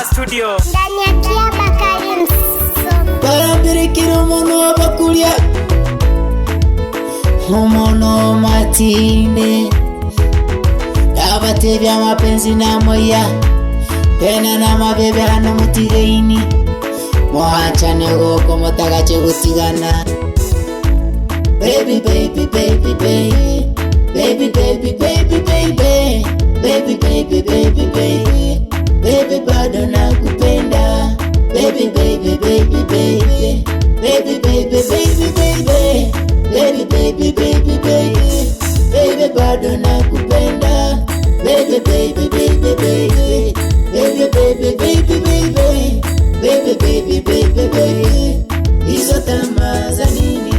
Hapa studio ndani ya Kiaba Karimso barambirikira umuntu abakulya umuntu matinde abatevya mapenzi na moya tena na mabebe hano mutireini muhachane goko mutagache gutigana. Baby baby baby baby baby baby baby baby baby baby baby baby baby bado nakupenda. Baby baby baby baby baby baby baby baby baby baby baby baby baby bado nakupenda. Baby baby baby baby baby baby baby baby baby baby baby baby hizo tamaa za nini?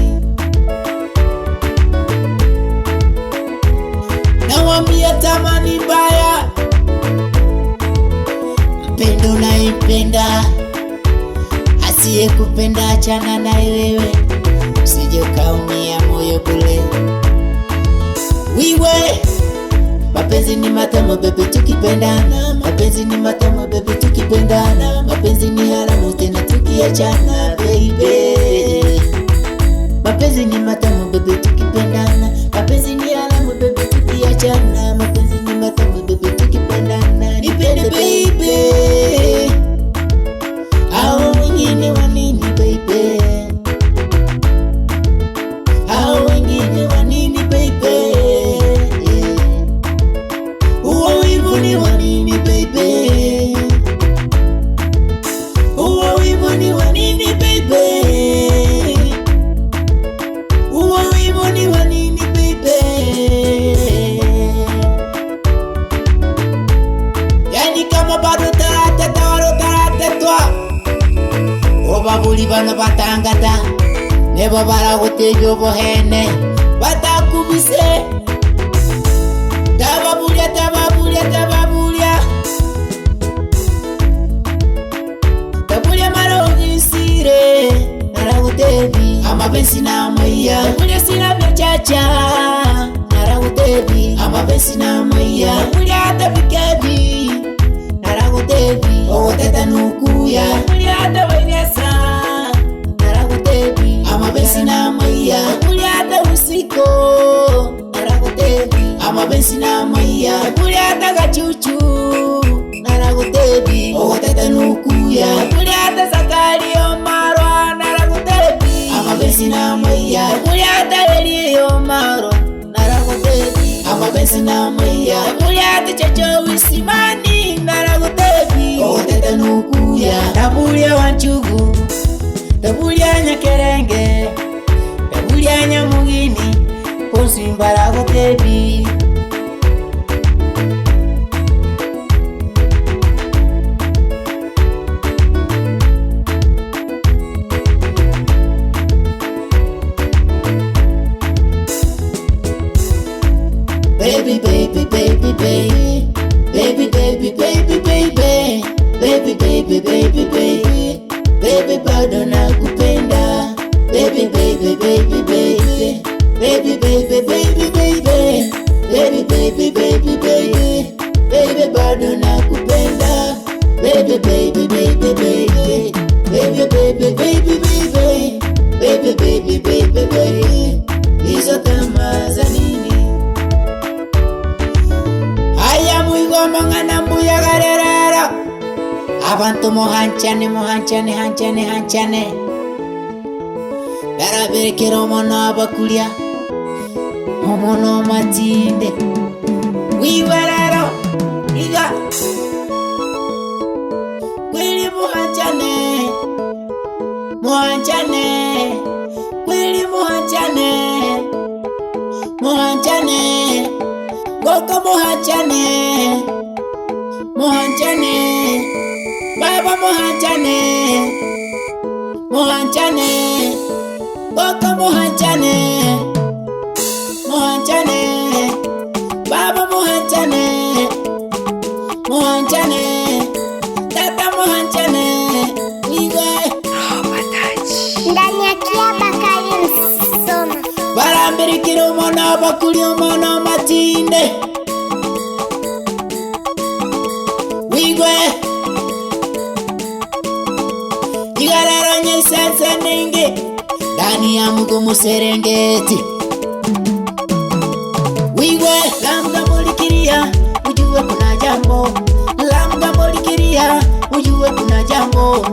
Nawambia tamani mbaya, mpendo naipenda, asiye kupenda achana na wewe, usije ukaumia moyo kule. Wiwe mapenzi ni matamu bebe tukipendana, mapenzi ni matamu bebe tukipendana, mapenzi ni haramu tena tukiachana baby. Mapenzi ni matamu bebe tukipendana, mapenzi ni haramu bebe tukiachana, mapenzi ni matamu bebe tukipendana. Nipende baby, hao wengine wanini baby, hao wengine wanini baby, huo wivu ni wanini baby, huo wivu ni wanini baby, huo wivu ni wanini baby. Yani kama bado tarate twa obabuli bano batangata nebo baragutebyo bohene batakubise tababulia tababulia tababulia tabulia marogisire naragutebi amapenzi na moya tabulia sina byachacha naragutebi amapenzi na moya tabulia tabikebi naragutebi ogoteta nukuya tabulia tabainesa naragutebi amapenzi na moya tabulia tabusiko naragutebi amapenzi na moya tabulia tagachuchu naragutebi ogoteta nukuya tabulia tasakario marwa naragutebi amapenzi na moya tabulia taelio marwa naragutebi amapenzi na moya tabulia tachacho wisimani naragutebi ogoteta nukuya tabulia wanchugu tabulia nyakerenge tabulia nyamugini konsimbaragutebi. Baby baby baby baby baby baby baby baby baby baby baby baby baby bado nakupenda. Baby baby baby baby baby baby baby baby baby baby baby baby baby bado nakupenda. Baby baby baby baby baby baby baby baby baby baby baby baby hizo tamaa za nini? Aya muigoma ngana mbuya garerero abantu muhanchane muhanchane hanchane hanchane barabekera umuntu abakulya umuntu matinde wiwerero iga kweli muhanchane muhanchane kweli muhanchane muhanchane goko muhanchane muhanchane baba muhanchane muhanchane goko muhanchane muhanchane baba muhanchane muhanchane tata muhanchane iwe ndani ya Kiaba Karimso barambirikira umuntu abakulya umuntu matinde wigwe ndani ya Mugumu Serengeti. Wiwe Lamgambo likilia ujue kuna jambo, Lamgambo likilia ujue kuna jambo,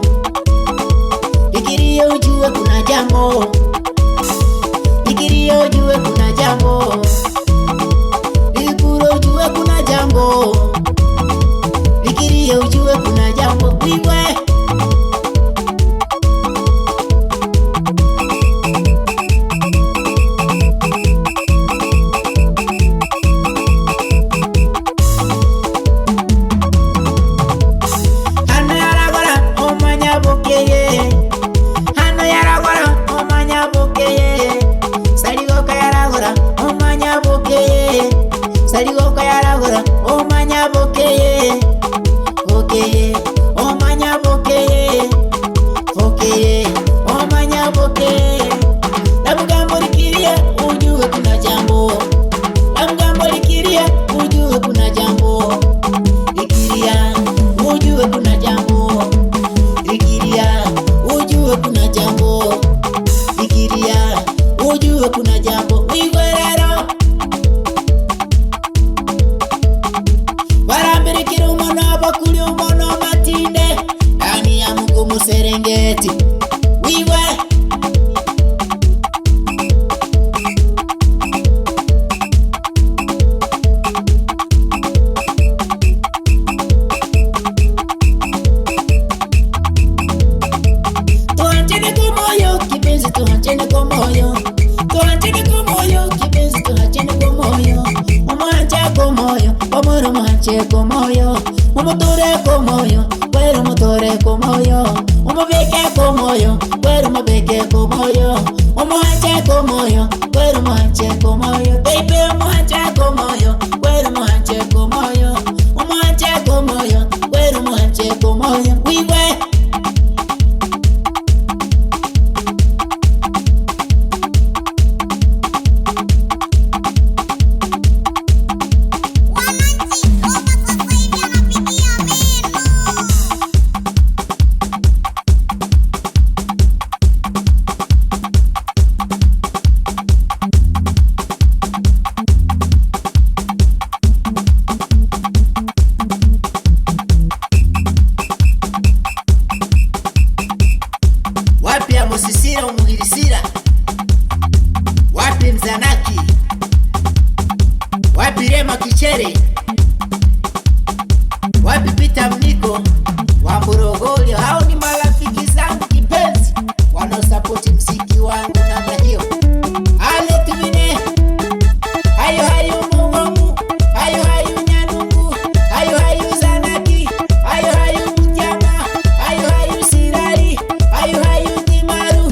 likilia ujue kuna jambo, likilia ujue kuna jambo, likuro ujue kuna jambo, likilia ujue kuna jambo. Wiwe Saligoka yaragora omanya bokeye, bokeye omanya bokeye, bokeye omanya bokeye. Lamgambo likilia ujue kuna jambo, Lamgambo likilia ujue kuna jambo, likilia ujue kuna jambo, likilia ujue kuna jambo, likilia ujue kuna jambo. Wigwerero barambirikira umono abakuli umono matinde ndani ya Mugumu Serengeti. Wiwe tuachane kwa moyo kipenzi, tuachane kwa moyo, tuachane kwa moyo kipenzi, tuachane kwa moyo, umwacha kwa moyo, omoro mwache kwa moyo, umutore kwa moyo, kwero mutore kwa moyo, umubeke kwa moyo, kwero mubeke kwa moyo, umwache kwa moyo, kwero mwache kwa moyo, baby umwache kwa moyo, kwero mwache kwa moyo, umwache kwa moyo, kwero mwache kwa moyo. Wiwe wapi ya Musisira umuhirisira, wapi Mzanaki, wapi Rema Kichere, wapi Peter Mniko wa Morogoro. Hao ni marafiki zangu kipenzi wanaosapoti mziki wangu namna hiyo. Ale tumine hayo hayo Mungu, hayo hayo Nyanungu, hayo hayo Zanaki, hayo hayo Mutiama, hayo hayo Sirari, hayo hayo Timaru.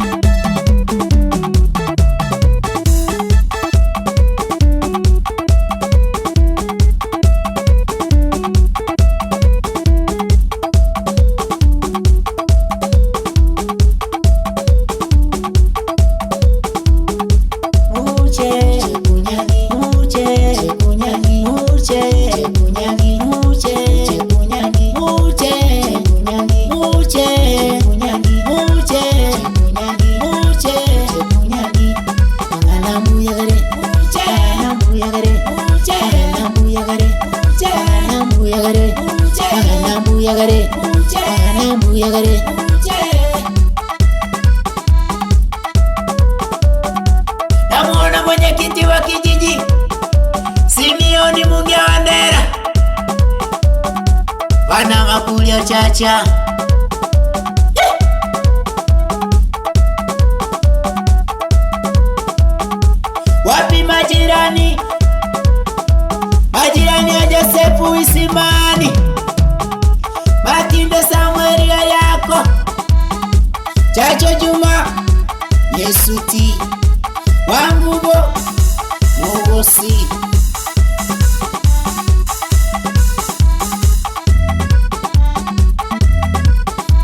Namuona mwenyekiti wa kijiji Simeoni Mugawandera, bana makulio chacha. Wapi majirani, majirani ya Josefu Isimani, Matinde Samueli yako, Chacho Juma, Yesuti Wangubo Mugosi,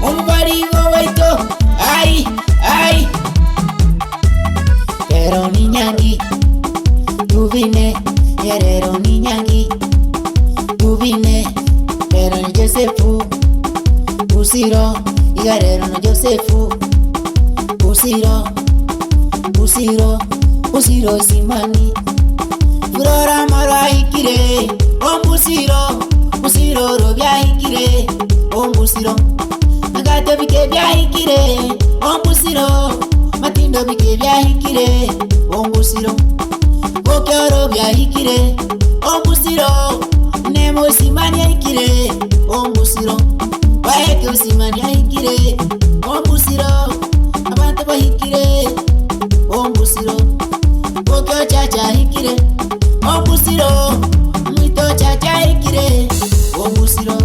Mubarigo Waito, ai ai Pero ni Nyangi Tuvine Yerero ni Nyangi Tuvine Pero ni Josefu Usiro Igarero no Josefu Usiro ombusiro busiro simani Furora mara hikire ombusiro busiro robya hikire ombusiro Nagato bike bya hikire ombusiro Matindo bike bya hikire ombusiro Bokyoro bya hikire ombusiro Nemo simani hikire ombusiro Waeke usimani hikire ombusiro Abantu bahikire ombusiro Bokyo chacha hikire ombusiro Mwito chacha hikire ombusiro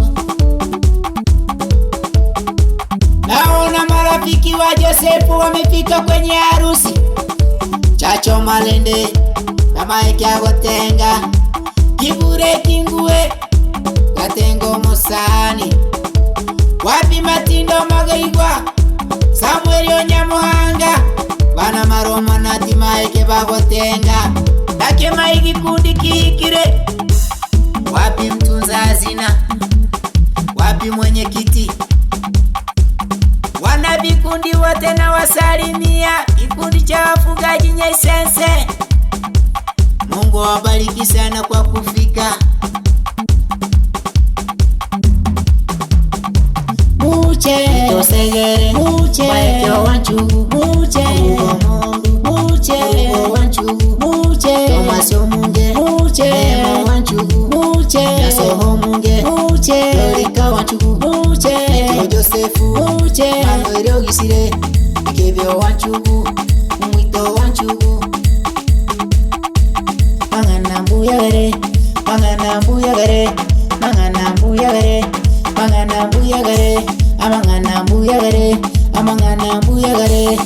Naona marafiki wa Josefu wamefika kwenye harusi Chacho malende kama ekya gotenga Kibure kingue gatengo musani Wapi Matindo Magaigwa Samuel Onyamuhanga Bana maroma nati maeke bagotenga Dake maigi kundi kihikire Wapi mtunza hazina Wapi mwenye kiti Wana vikundi wote na wasalimia Kikundi cha wafugaji Nyaisense Mungu wabariki sana kwa kufika Muche tosegere muche waekyo wanchugu muche muche wanchugu muche tomasyo munge muche wanchugu muche yasoho munge muche lorika wanchugu muche Josefu muche anoero gisire kebyo wanchugu mwito wanchugu Mangana mbuyagare Mangana mbuyagare Mangana mbuyagare Mangana mbuyagare Amangana mbuyagare Amangana mbuyagare